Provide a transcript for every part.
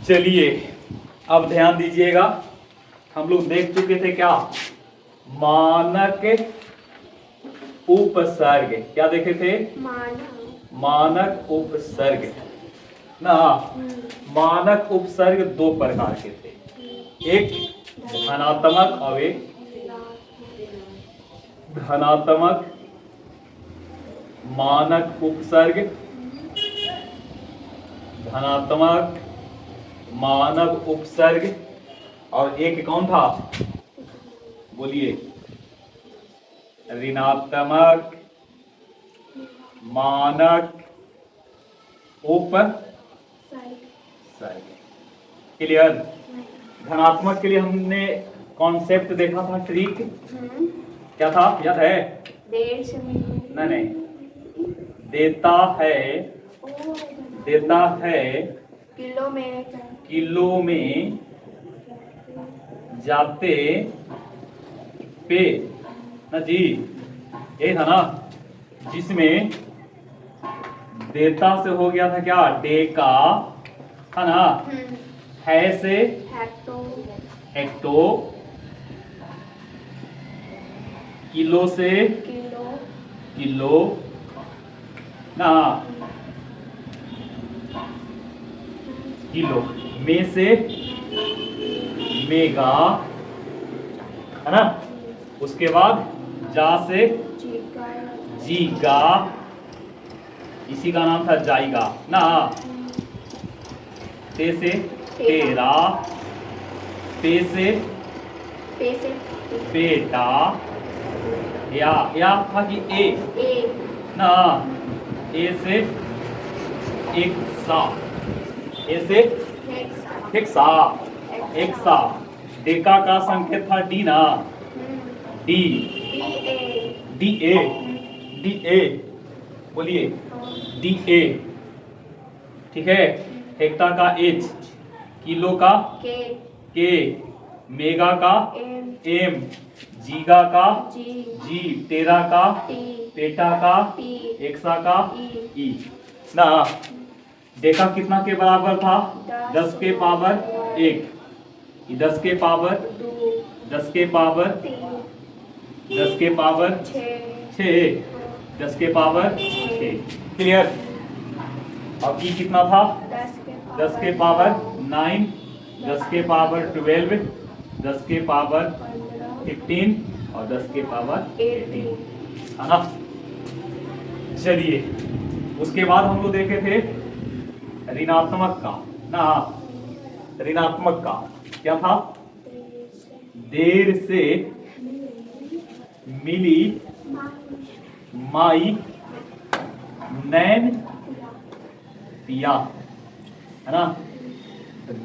चलिए अब ध्यान दीजिएगा, हम लोग देख चुके थे क्या, मानक उपसर्ग। क्या देखे थे? मानक उपसर्ग ना। मानक उपसर्ग दो प्रकार के थे, एक धनात्मक और एक धनात्मक मानक उपसर्ग, धनात्मक मानव उपसर्ग, और एक कौन था? बोलिए, ऋणात्मक मानक उपसर्ग। क्लियर? धनात्मक के लिए हमने कॉन्सेप्ट देखा था, ट्रिक क्या था, याद है? नहीं, देता है किलो में जाते पे ना जी, यही था ना, जिसमें देता से हो गया था क्या, डेका था ना, है से हेक्टो, किलो से किलो ना, किलो, में से मेगा है ना, उसके बाद जा से जीगा, इसी का नाम था जाइगा ना, ते से तेरा, पे से पेटा, या था कि ए ना, ए से एक सा, ए से हेक्सा, डेका का संकेत था डी ना, डी ए, बोलिए डी ए, ठीक है। हेक्टा का एच, किलो का के, मेगा का एम, जीगा का जी, टेरा का पेटा का, एक्सा का ई ना। डेका कितना के बराबर था? 10 के पावर 1, 10 के पावर 10 के पावर 10 के पावर 6, 10 के पावर 6। क्लियर? अब ई कितना था? 10 के पावर 9, 10 के पावर 12, 10 के पावर 15 और 10 के पावर 18 है ना। चलिए उसके बाद हम लोग देखे थे ऋणात्मक का ना, ऋणात्मक का क्या था? देर से मिली माई नैन पिया है ना।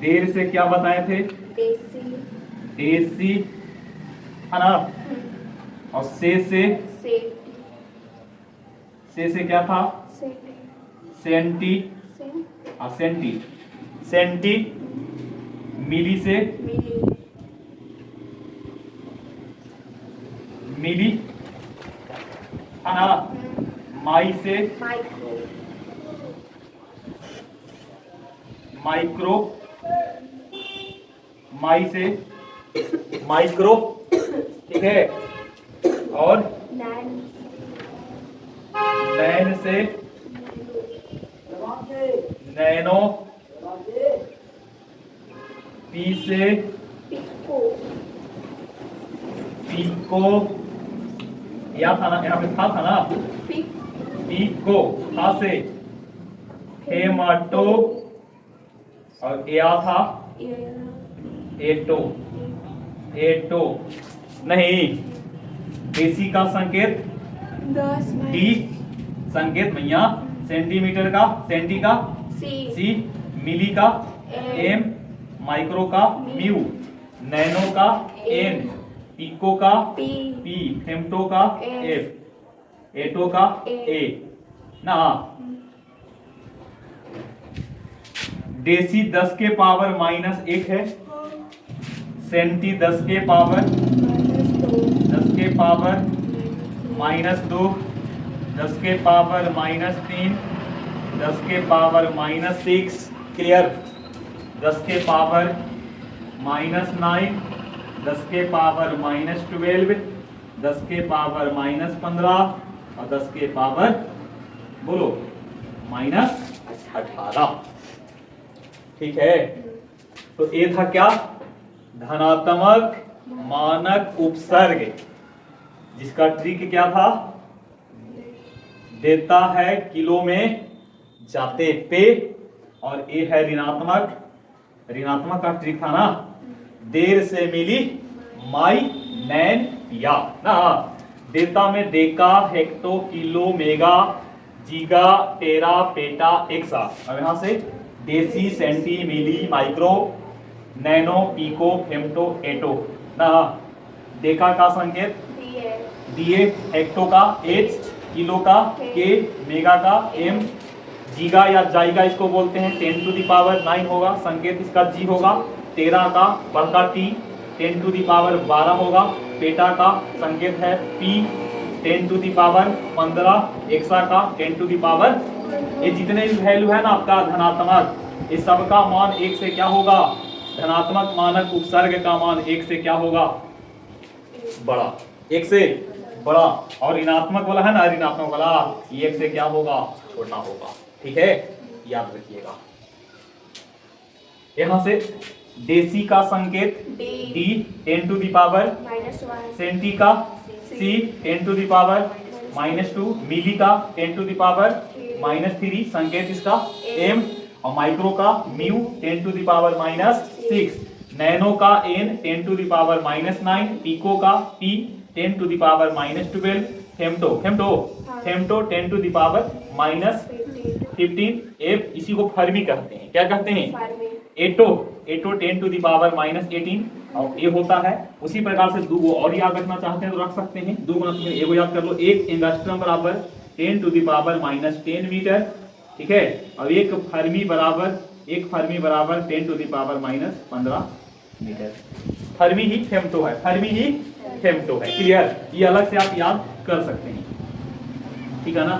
देर से क्या बताए थे? देसी है ना, और से क्या था? सेंटी, सेंटी, मिली से मिली है ना, माई से माइक्रो, माई से माइक्रो, ठीक है, और नैन से नैनो, पी से पीको, या था ना, यहाँ पे था ना, पीको, था से हेमाटो, और या था एटो नहीं, देसी का संकेत डी, संकेत भैया, सेंटीमीटर का सेंटी का सी, मिली का एम, माइक्रो का म्यू, नैनो का एन, पिको का पी, फेम्टो का एफ, एटो का ए ना। देसी 10 के पावर -1 है, सेंटी 10 के पावर -2, 10 के पावर -3, 10 के पावर -6। क्लियर? 10 के पावर -9, 10 के पावर -12, 10 के पावर -15 और 10 के पावर बोलो -18। ठीक है, तो ये था क्या, धनात्मक मानक उपसर्ग, जिसका ट्रिक क्या था, देता है किलो में जाते पे, और ये है ऋणात्मक, ऋणात्मक का ट्रिक था ना, देर से मिली माई नैन या ना, देता में देका, हेक्टो, किलो, मेगा, जीगा, टेरा, पेटा, एक्सा। अब यहां से देसी, सेंटी, मिली, माइक्रो, नैनो, पीको, फेम्टो, एटो ना, देका का संकेत दिए, हेक्टो का एच, किलो का के, मेगा का एम, जीगा या जाइगा इसको बोलते हैं 10⁻⁹ होगा, संकेत इसका जी होगा, टेरा का बड़का टी 10⁻12 होगा, पेटा का संकेत है पी 10⁻15, एक्सा का 10⁻, ये जितने भी वैल्यू है ना आपका धनात्मक, ये सबका मान 1 से क्या होगा, धनात्मक मानक उपसर्ग का मान 1 से क्या होगा, बड़ा, 1 से बड़ा, और ऋणात्मक वाला है ना, ऋणात्मक वाला 1 से क्या होगा, छोटा होगा। ठीक है, याद रखिएगा। यहां से देसी का संकेत डी 10⁻⁻1, सेंटी का सी 10⁻⁻2, मिली का 10⁻⁻3, संकेत इसका एम, और माइक्रो का म्यू 10⁻⁻6, नैनो का एन 10⁻⁻9, पीको का P 10⁻⁻12, femto femto femto 10⁻⁻15, F इसी को फर्मी कहते हैं, क्या कहते हैं, एटो, एटो 10⁻⁻18, और ये होता है। उसी प्रकार से दो और याद रखना चाहते हैं तो रख सकते हैं, दो गुना एगो याद कर लो, एक एंगस्ट्रम बराबर 10⁻⁻10 मीटर, ठीक है, और एक फर्मी बराबर 10⁻15 मीटर। फर्मी ही फेम्टो है, फर्मी ही फेम्टो है, क्लियर, ये अलग से आप याद कर सकते हैं, ठीक है ना।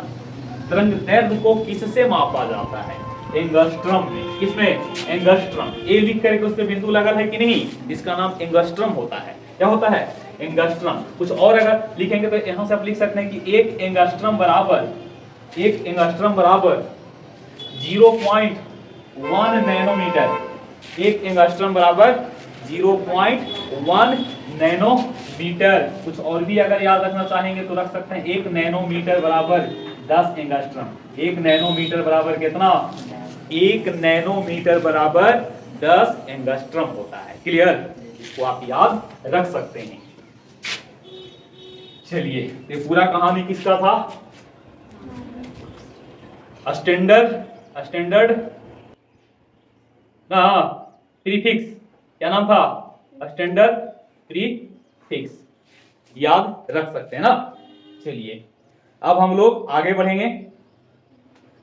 तरंग दैर्ध्य को किससे मापा जाता है, एंगस्ट्रम में, किसमें, एंगस्ट्रम, ए लिख करके उस पे बिंदु लगा है कि नहीं, इसका नाम एंगस्ट्रम होता है। क्या होता है, एंगस्ट्रम। कुछ और अगर लिखेंगे तो यहां से आप लिख सकते हैं कि एक एंगस्ट्रम बराबर 0.1 नैनोमीटर, एक एंगस्ट्रम बराबर 0.1 नैनोमीटर। कुछ और भी अगर याद रखना चाहेंगे तो रख सकते हैं, एक नैनोमीटर बराबर 10 एंगस्ट्रम, एक नैनोमीटर बराबर कितना, एक नैनोमीटर बराबर 10 एंगस्ट्रम होता है, क्लियर, इसको आप याद रख सकते हैं। चलिए, ये पूरा कहानी किसका था, स्टैंडर्ड ना प्रीफिक्स, क्या नाम था, स्टैंडर्ड प्रीफिक्स, याद रख सकते हैं ना। चलिए अब हम लोग आगे बढ़ेंगे।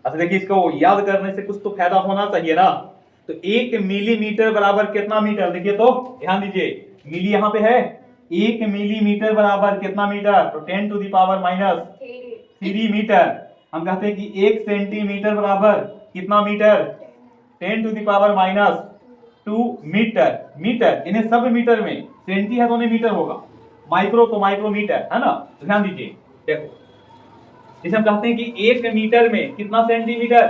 अच्छा देखिए, इसको याद करने से कुछ तो फायदा होना चाहिए ना। तो 1 मिलीमीटर बराबर कितना मीटर, देखिए तो ध्यान दीजिए, मिली यहां पे है, 1 मिलीमीटर बराबर कितना मीटर, तो 10⁻³ मीटर। हम कहते हैं कि 1 सेंटीमीटर बराबर कितना मीटर, 10⁻² मीटर। मीटर इन्हें सब मीटर में, सेंटी है तो नहीं मीटर होगा, माइक्रो तो माइक्रोमीटर है ना। तो ध्यान दीजिए, देखो इसे हम कहते हैं कि 1 मीटर में कितना सेंटीमीटर,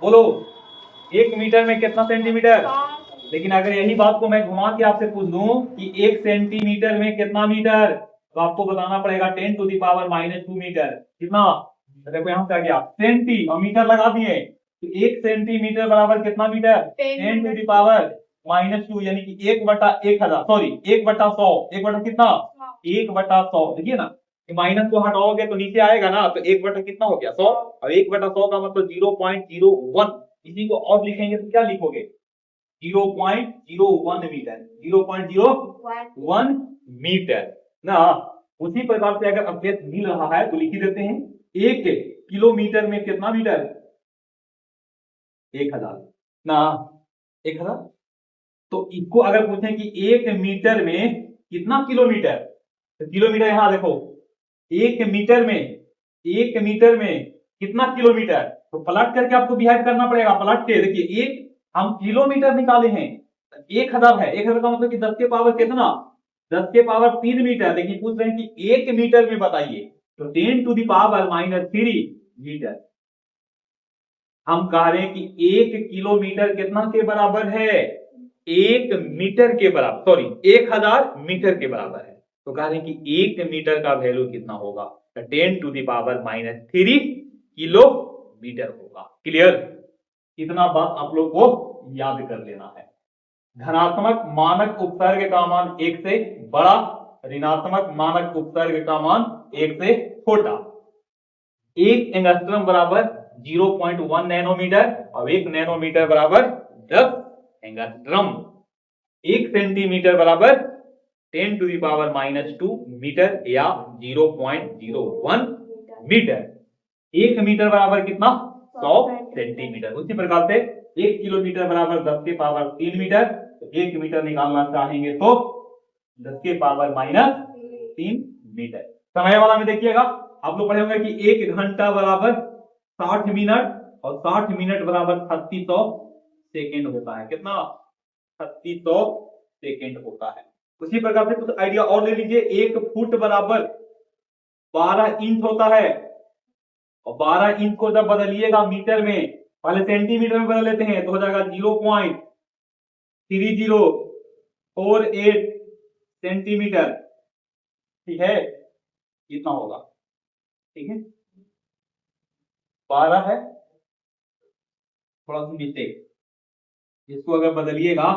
बोलो 1 मीटर में कितना सेंटीमीटर। लेकिन अगर यही बात को मैं घुमा के आपसे पूछ दूं कि 1 सेंटीमीटर में कितना मीटर, तो आपको बताना पड़ेगा 10⁻² मीटर। कितना, देखो यहां से आ गया सेंटी और मीटर लगा दिए, तो 1 सेंटीमीटर बराबर कितना मीटर, 10⁻², यानी कि 1/1000, सॉरी 1/100, 1 कितना, 1/100। देखिए ना, माइनस को हटाओगे तो नीचे आएगा ना, तो 1 कितना हो गया, 100, और 1/100 का मतलब 0.01। इसी को और लिखेंगे तो क्या लिखोगे, 0.01 मीटर, 0.01 मीटर ना। उसी प्रकार से अगर अपडेट मिल रहा है तो लिख ही देते हैं, 1 किलोमीटर में कितना मीटर, 1000 ना, 1000। तो इसको अगर पूछें कि 1 मीटर में कितना किलोमीटर, तो किलोमीटर यहां देखो, 1 मीटर में कितना किलोमीटर, तो पलट करके आपको बिहेव करना पड़ेगा। पलट के देखिए, 1 हम किलोमीटर निकाले हैं, 1000 है, 1000 का मतलब कि 10 के पावर कितना, 10 के पावर 3 मीटर, लेकिन पूछ रहे हैं कि 1 मीटर में बताइए, तो 10 टू द पावर -3 मीटर। हम कह रहे हैं कि 1 किलोमीटर कितना के बराबर है, 1 मीटर के बराबर, सॉरी 1000 मीटर के बराबर है। तो कह रहे हैं कि 1 मीटर का वैल्यू कितना होगा, 10 टू द पावर -3 किलोमीटर होगा। क्लियर, इतना बात आप लोग को याद कर लेना है। धनात्मक मानक उपसर्ग का मान 1 से बड़ा, ऋणात्मक मानक उपसर्ग का मान 1 से छोटा। 1 एंगस्ट्रम बराबर 0.1 नैनोमीटर और 1 नैनोमीटर बराबर 10 एंगस्ट्रम। 1 सेंटीमीटर बराबर 10 टू द पावर -2 मीटर या 0.01 मीटर। 1 मीटर बराबर कितना, 100 सेंटीमीटर। उसी प्रकार से 1 किलोमीटर बराबर 10 के पावर 3 मीटर। तो 1 मीटर निकालना चाहेंगे तो 10 के पावर -3 मीटर। समय वाला में देखिएगा, आप लोग पढ़े होंगे कि 1 घंटा बराबर 60 मिनट और 60 मिनट बराबर 3600 सेकेंड होता है। कितना, 3600 सेकेंड होता है। उसी प्रकार से कुछ आइडिया और ले लीजिए। 1 फुट बराबर 12 इंच होता है, और 12 इंच को जब बदलिएगा मीटर में, पहले सेंटीमीटर में बदल लेते हैं, तो हो जाएगा 0.3048 सेंटीमीटर। ठीक है, इतना होगा। ठीक है, 12 है, थोड़ा सा मिस्टेक, इसको अगर बदलिएगा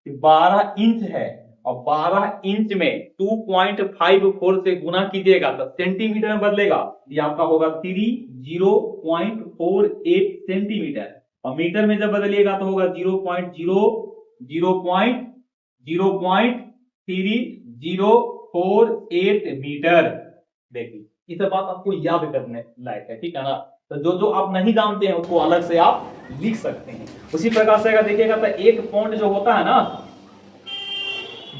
तो 12 इंच है, और 12 इंच में 2.54 से गुना कीजिएगा तो सेंटीमीटर में बदलेगा, ये आपका होगा 30.48 सेंटीमीटर, और मीटर में जब बदलिएगा तो होगा 0.3048 मीटर। देखिए, ये सब बात आपको याद करने लायक है, ठीक है ना। तो जो जो आप नहीं जानते हैं उसको अलग से आप लिख सकते हैं। उसी प्रकार से अगर देखिएगा तो 1 पाउंड जो होता है ना,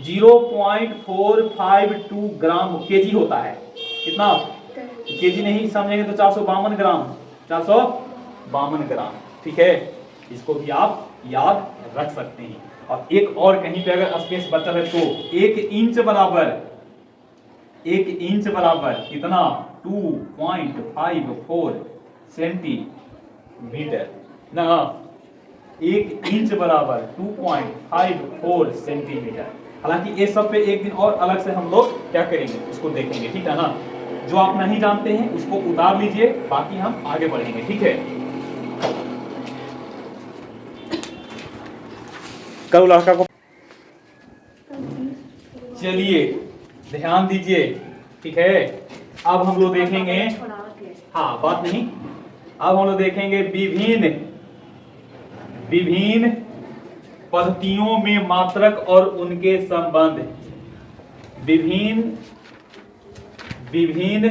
0.452 ग्राम केजी होता है। कितना, केजी नहीं समझेंगे तो 452 ग्राम, 452 ग्राम। ठीक है, इसको भी आप याद रख सकते हैं। और एक और कहीं पे अगर स्पेस बचा है तो 1 इंच बराबर कितना, 2.54 सेंटीमीटर ना। 1 इंच बराबर 2.54 सेंटीमीटर। हालांकि ये सब पे एक दिन और अलग से हम लोग क्या करेंगे उसको देखेंगे, ठीक है ना। जो आप नहीं जानते हैं उसको उतार लीजिए, बाकी हम आगे बढ़ेंगे। ठीक है, कल लड़का को, चलिए ध्यान दीजिए। ठीक है, अब हम लोग देखेंगे, हाँ बात नहीं, अब हम लोग देखेंगे विभिन्न पद्धतियों में मात्रक और उनके संबंध। विभिन्न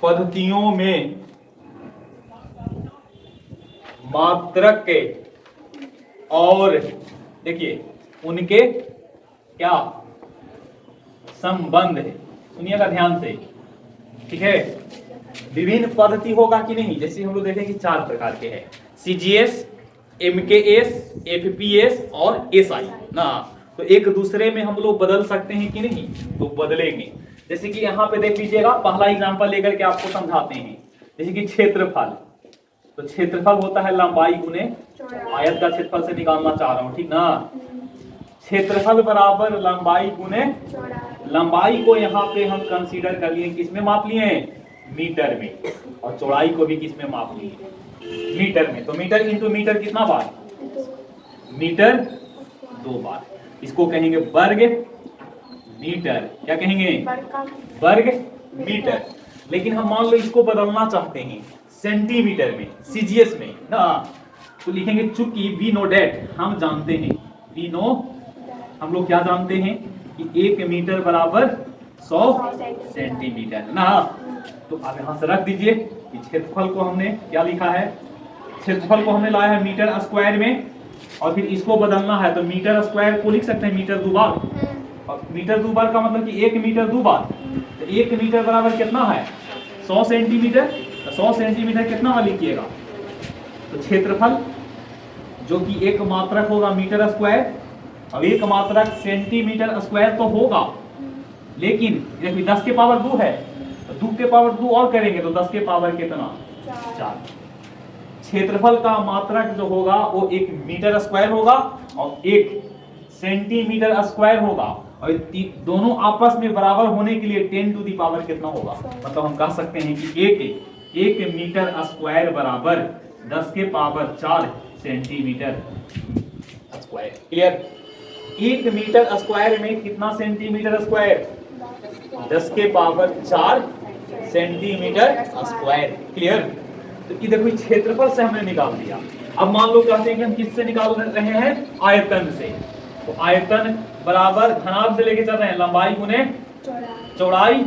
पद्धतियों में मात्रक के और देखिए उनके क्या संबंध है। सुनिएगा ध्यान से। ठीक है, विभिन्न पद्धति होगा कि नहीं, जैसे हम लोग देखेंगे 4 प्रकार के हैं, CGS, MKS, FPS और SI ना। तो एक दूसरे में हम लोग बदल सकते हैं कि नहीं, तो बदलेंगे। जैसे कि यहाँ पे देख लीजिएगा, पहला एग्जांपल लेकर के आपको समझाते हैं। जैसे कि क्षेत्रफल, तो क्षेत्रफल होता है लंबाई गुने आयत का क्षेत्रफल से निकालना चाह रहा हूँ, ठीक ना। क्षेत्रफल बराबर लंबाई गुने, लंबाई को यहाँ पे हम कंसीडर कर लिए, किसमें माप लिए, मीटर में, और चौड़ाई को भी किसमें माप लिए, मीटर में। तो मीटर इंटू मीटर कितना बार, मीटर 2 बार। इसको कहेंगे वर्ग मीटर, क्या कहेंगे, वर्ग मीटर। लेकिन हम मान लो इसको बदलना चाहते हैं सेंटीमीटर में, CGS में ना, तो लिखेंगे चूंकि वी नो डेट, हम जानते हैं, वी नो, हम लोग क्या जानते हैं कि 1 मीटर बराबर 100 सेंटीमीटर ना। तो आप यहां से रख दीजिए कि क्षेत्रफल को हमने क्या लिखा है, क्षेत्रफल को हमने लाया है मीटर स्क्वायर में, और फिर इसको बदलना है तो मीटर स्क्वायर को लिख सकते हैं मीटर 2 बार, और मीटर 2 बार का मतलब कि 1 मीटर 2 बार। तो 1 मीटर बराबर कितना है, 100 सेंटीमीटर। तो 100 सेंटीमीटर कितना वाला लिखिएगा, तो क्षेत्रफल जो कि एक मात्रक होगा मीटर स्क्वायर। अब एक मात्रक सेंटीमीटर स्क्वायर तो होगा, लेकिन देखिए 10 के पावर 2 है, तो 2 के पावर 2 और करेंगे तो 10 के पावर कितना, 4। क्षेत्रफल का मात्रक जो होगा वो एक मीटर स्क्वायर होगा और एक सेंटीमीटर स्क्वायर होगा, और दोनों आपस में बराबर होने के लिए 10 टू दी पावर कितना होगा, मतलब हम कह सकते हैं कि एक मीटर स्क्वायर बराबर 10 के power 4 centimetre square. Clear? 1 metre square में कितना सेंटीमीटर स्क्वायर, 10 के पावर 4 सेंटीमीटर स्क्वायर। क्लियर? तो ये देखो क्षेत्रफल से हमने निकाल दिया। अब मान लो कहते हैं कि हम किससे निकाल रहे हैं, आयतन से। तो आयतन बराबर घनाभ से लेके चल रहे हैं, लंबाई गुने चौड़ाई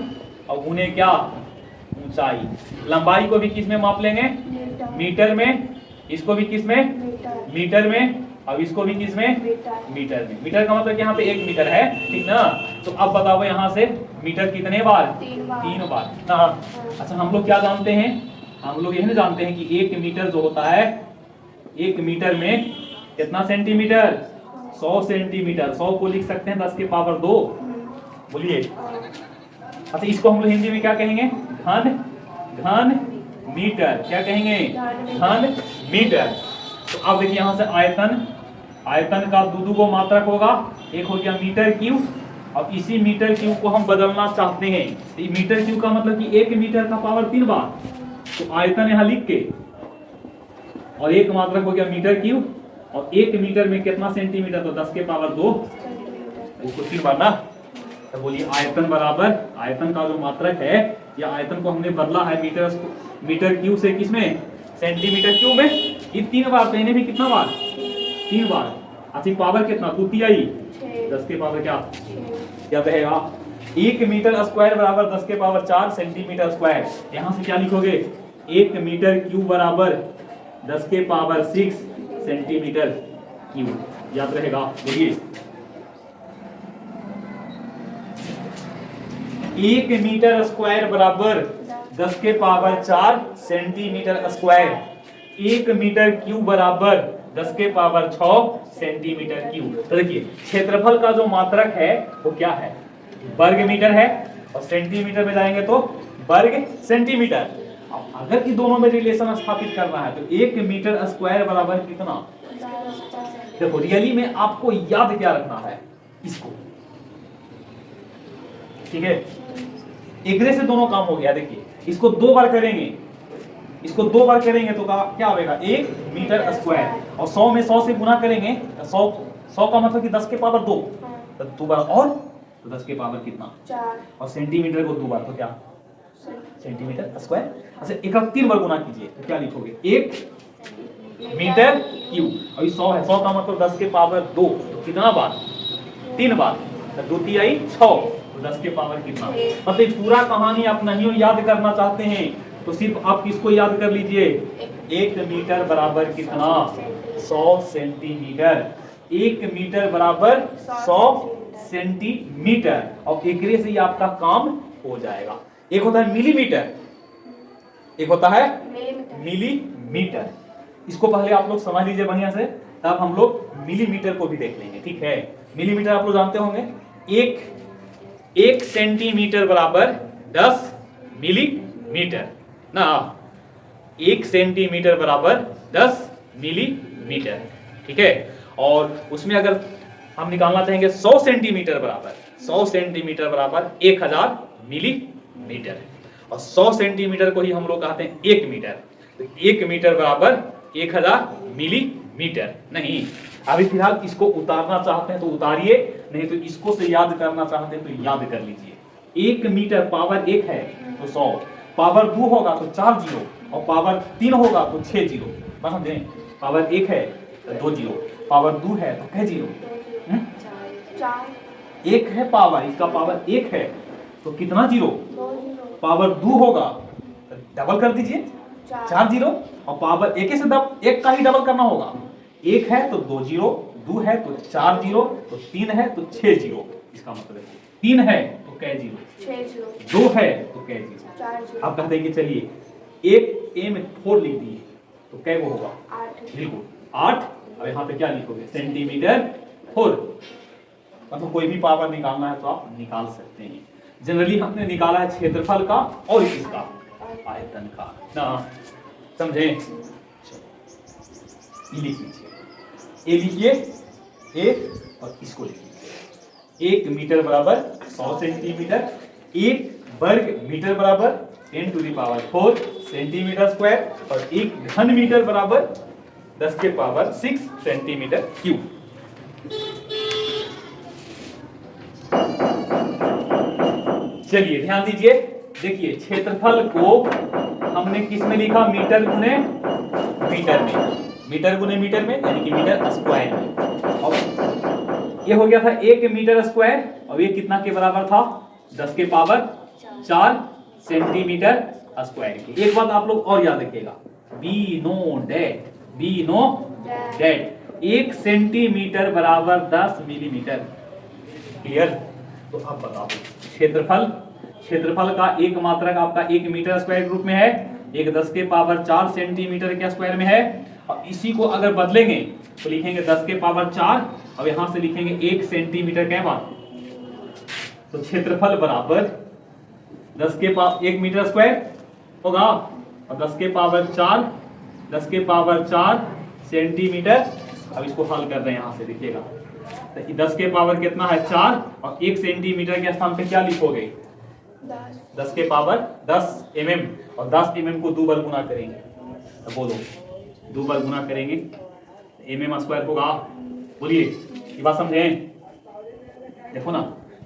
और गुने क्या, ऊंचाई। लंबाई को भी किस में माप लेंगे, मीटर में, इसको भी किस में, मीटर में, और इसको भी किस में, मीटर में। मीटर का मतलब कि यहाँ पे 1 मीटर है, ठीक ना। तो अब बताओ यहाँ से मीटर कितने बार, 3 बार ना। अच्छा हम लोग क्या जानते हैं, हम लोग यही जानते हैं कि 1 मीटर जो होता है, 1 मीटर में कितना सेंटीमीटर, 100 सेंटीमीटर। 100 को लिख सकते हैं 10 के पावर 2। बोलिए। अच्छा इसको हम लोग हिंदी में क्या कहेंगे, घन मीटर। क्या कहेंगे, घन मीटर। तो अब देखिए यहाँ से आयतन का दो को मात्रक होगा, एक हो गया मीटर क्यूब। अब इसी मीटर क्यूब को हम बदलना चाहते हैं, तो मीटर क्यूब का मतलब कि 1 मीटर का पावर 3 बार। तो आयतन यहाँ लिख के, और एक मात्रक हो गया मीटर क्यूब, और 1 मीटर में कितना सेंटीमीटर, तो 10 के पावर 2, इसको 3 बार ना। तो बोलिए आयतन बराबर, आयतन का जो मात्रक है या आयतन को हमने बदला है मीटर क्यूब से किसमें, सेंटीमीटर क्यूब में। ये 3 बार, तो इन्हें भी कितना बार, 3 बार। अच्छा पावर कितना, 2 तिहाई 10 के पावर क्या रहेगा, 1 मीटर स्क्वायर बराबर 10 के पावर 4 सेंटीमीटर स्क्वायर। यहाँ से क्या लिखोगे, 1 मीटर क्यूब बराबर 10 के पावर 6 सेंटीमीटर क्यूब, याद रहेगा। बोलिए 1 मीटर स्क्वायर बराबर 10 के power 4 centimetre square. 1 metre cube बराबर 10 के पावर 6 सेंटीमीटर क्यूब। तो देखिए क्षेत्रफल का जो मात्रक है वो क्या है, वर्ग मीटर है, और सेंटीमीटर में जाएंगे तो वर्ग सेंटीमीटर। अगर कि दोनों में रिलेशन स्थापित करना है तो 1 मीटर स्क्वायर बराबर कितना, देखो रियली में आपको याद क्या रखना है इसको, ठीक है। एक से दोनों काम हो गया। देखिए इसको 2 बार करेंगे, इसको 2 बार करेंगे तो क्या होगा, 1 मीटर स्क्वायर, और 100 में 100 से गुना करेंगे, 100 का मतलब कि 10 के पावर 2, तो 2 बार और, तो 10 के पावर कितना 4, और सेंटीमीटर को 2 बार तो क्या सेंटीमीटर स्क्वायर। अच्छा 31 बार गुना कीजिए तो क्या लिखोगे, 1 मीटर क्यूब, और 100 है, 100 का मतलब 10 के पावर 2, तो कितना बार, 3 बार, तो 2 तिहाई 6, तो 10 के पावर कितना। मतलब पूरा कहानी आप नहीं याद करना चाहते हैं तो सिर्फ आप किसको याद कर लीजिए, 1 मीटर बराबर कितना, 100 सेंटीमीटर। 1 मीटर बराबर 100 सेंटीमीटर, और एकरे से ही आपका काम हो जाएगा। एक होता है मिलीमीटर, एक होता है मिलीमीटर। इसको पहले आप लोग समझ लीजिए बढ़िया से, तब हम लोग मिलीमीटर को भी देख लेंगे, ठीक है। मिलीमीटर आप लोग जानते होंगे, एक सेंटीमीटर बराबर 10 मिलीमीटर ना। 1 सेंटीमीटर बराबर 10 मिलीमीटर, ठीक है। और उसमें अगर हम निकालना चाहेंगे 100 सेंटीमीटर बराबर, 100 सेंटीमीटर बराबर 1000 मिलीमीटर, और 100 सेंटीमीटर को ही हम लोग कहते हैं 1 मीटर। तो 1 मीटर बराबर 1000 मिलीमीटर। नहीं अभी फिलहाल इसको उतारना चाहते हैं तो उतारिए, नहीं तो इसको से याद करना चाहते हैं तो याद कर लीजिए। 1 मीटर पावर 1 है तो 100, पावर 2 होगा तो 4 जीरो, और पावर 3 होगा तो 6 जीरो। समझे, पावर 1 है तो 2 जीरो, पावर 2 है तो कितने जीरो, 1 है पावर, इसका पावर 1 है तो कितना जीरो, पावर 2 होगा तो डबल कर दीजिए 4 जीरो, और पावर 1 से 1 का ही डबल करना होगा। 1 है तो 2 जीरो, 2 है तो 4 जीरो, तो 3 है तो 6 जीरो। इसका मतलब है 3 है तो कै जीरो, 6 जीरो, 2 है तो कै जीरो, 4 जीरो। अब कहते हैं कि चलिए 1 ए में 4 लिख दिए, तो क्या वो होगा 8। बिल्कुल 8। अब यहाँ पे क्या लिखोगे सेंटीमीटर 4। मतलब कोई भी पावर निकालना है तो आप निकाल सकते हैं। जनरली हमने निकाला है क्षेत्रफल का और इसका आयतन का ना, समझे? ये लिख लीजिए, ए लिखिए ए और इसको लिखिए। 1 मीटर बराबर 100 सेंटीमीटर, 1 वर्ग मीटर बराबर 10 to the power 4 centimetre square और 1 घन मीटर बराबर 10 के पावर 6 सेंटीमीटर क्यूब। चलिए ध्यान दीजिए, देखिए क्षेत्रफल को हमने किस में लिखा, मीटर गुने मीटर में, मीटर गुने मीटर में यानी कि मीटर स्क्वायर में। और ये हो गया था 1 मीटर स्क्वायर और ये कितना के बराबर था 10 के पावर 4 सेंटीमीटर स्क्वायर की। एक बात आप लोग और याद रखिएगा, बी नो डेट 1 सेंटीमीटर बराबर 10 मिलीमीटर। क्लियर? तो अब बताओ क्षेत्रफल का एक मात्रक आपका 1 मीटर स्क्वायर के रूप में है, एक 10 के पावर 4 सेंटीमीटर के स्क्वायर में है। और इसी को अगर बदलेंगे तो लिखेंगे 10 के पावर 4 और यहां से लिखेंगे 1 सेंटीमीटर के बाद। तो क्षेत्रफल बराबर 10 के पावर 1 मीटर स्क्वायर होगा और 10 के पावर 4 सेंटीमीटर। अब इसको हल कर रहे हैं, यहां से देखिएगा तो 10 के पावर कितना है 4 और 1 सेंटीमीटर के स्थान पे क्या लिखोगे 10 के पावर 10 mm और 10 mm को 2 बार गुना करेंगे तो बोलो 2 बार गुना करेंगे mm स्क्वायर होगा। बोलिए ये बात समझे? देखो ना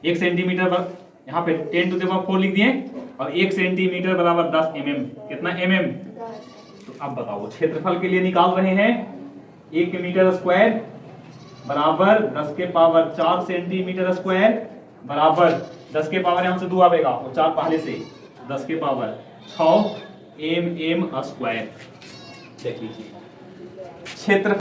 1 सेंटीमीटर पर यहाँ पे 10 टू द पावर 4 लिख दिए और 1 सेंटीमीटर बराबर 10 mm। कितना mm? तो अब बताओ क्षेत्रफल के लिए निकाल रहे हैं 1 मीटर स्क्वायर बराबर 10 के पावर 4 सेंटीमीटर स्क्वायर बराबर 10 के पावर यहां से 2 आएगा और 4 पहले से 10 के पावर 6 mm स्क्वायर। देख लीजिए क्षेत्र